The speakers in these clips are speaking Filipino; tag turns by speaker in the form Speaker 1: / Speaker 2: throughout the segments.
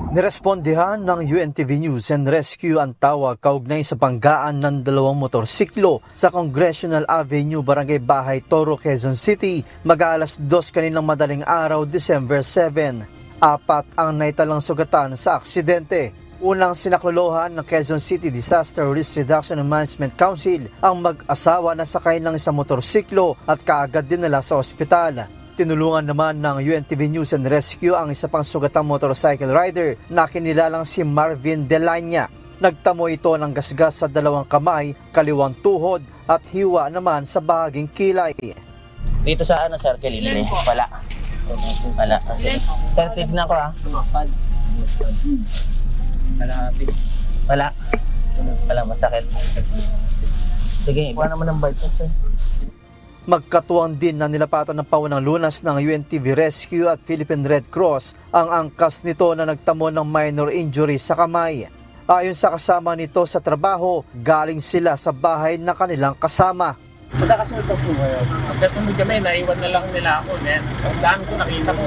Speaker 1: Nirespondihan ng UNTV News and Rescue ang tawag kaugnay sa banggaan ng dalawang motorsiklo sa Congressional Avenue, Barangay Bahay, Toro, Quezon City, mag-alas 2 kaninang madaling araw, December 7. 4 ang naitalang sugatan sa aksidente. Unang sinaklolohan ng Quezon City Disaster Risk Reduction and Management Council ang mag-asawa na sakay ng isang motorsiklo at kaagad dinala sa ospital. Tinulungan naman ng UNTV News and Rescue ang isa pang sugatang motorcycle rider na kinilalang si Marvin Delanya. Nagtamo ito ng gasgas sa dalawang kamay, kaliwang tuhod at hiwa naman sa bahaging kilay.
Speaker 2: Dito sa sir, kilili? Wala. Sir, tignan ko Wala. Wala, masakit. Sige, iwan naman ng bite, sir.
Speaker 1: Magkatuwang din na nilapatan ng pawang lunas ng UNTV Rescue at Philippine Red Cross ang angkas nito na nagtamo ng minor injury sa kamay. Ayon sa kasama nito sa trabaho, galing sila sa bahay na kanilang kasama.
Speaker 3: Magkakasunod po ngayon. Magkasunod kami, naiwan na lang nila ako. Ang dami ko nakita ko,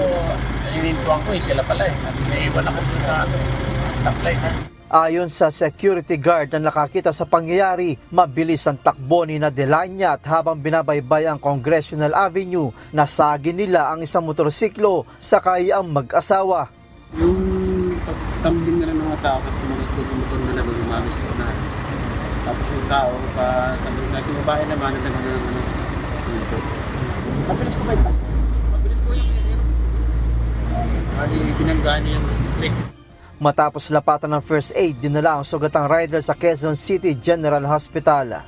Speaker 3: inintuan ko sila pala naiwan ako sa stoplight.
Speaker 1: Ayon sa security guard na nakakita sa pangyayari, mabilis ang takbo ni Delanya at habang binabaybay ang Congressional Avenue, nasagi nila ang isang motorsiklo sakay ang mag-asawa.
Speaker 3: Yung pagtambling na ng mga tao kasi mga motor na nagumamit na. Tapos yung tao, yung babae naman, nagkakaroon ng mabilis po kayo ba? Mabilis po yung pinanggaan yung click.
Speaker 1: Matapos lapatan ng first aid, dinala ang sugatang rider sa Quezon City General Hospital.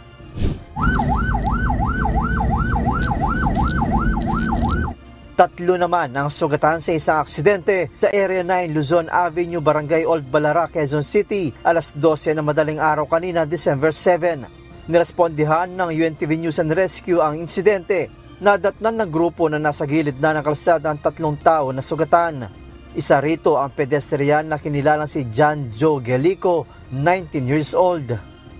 Speaker 1: Tatlo naman ang sugatan sa isang aksidente sa Area 9 Luzon Avenue, Barangay Old Balara, Quezon City, alas 12 na madaling araw kanina, December 7. Nirespondihan ng UNTV News and Rescue ang insidente. Nadatnan ng grupo na nasa gilid na ng kalsada ang 3 tao na sugatan. Isa rito ang pedestrian na kinilalang si John Joe Gelico, 19 years old.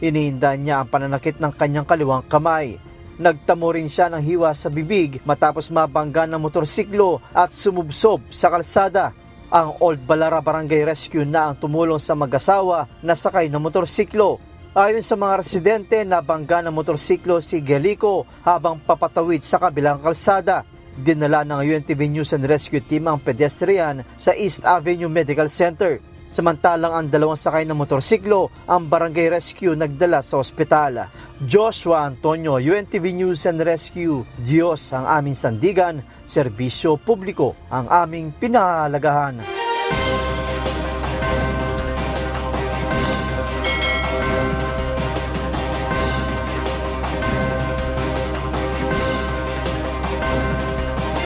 Speaker 1: Iniinda niya ang pananakit ng kanyang kaliwang kamay. Nagtamo rin siya ng hiwa sa bibig matapos mabangga ng motorsiklo at sumubsob sa kalsada. Ang Old Balara Barangay Rescue na ang tumulong sa mag-asawa na sakay ng motorsiklo. Ayon sa mga residente, nabangga ng motorsiklo si Gelico habang papatawid sa kabilang kalsada. Dinala ng UNTV News and Rescue Team ang pedestrian sa East Avenue Medical Center. Samantalang ang dalawang sakay ng motorsiklo, ang Barangay Rescue nagdala sa ospital. Joshua Antonio, UNTV News and Rescue. Diyos ang aming sandigan, serbisyo publiko ang aming pinahalagahan.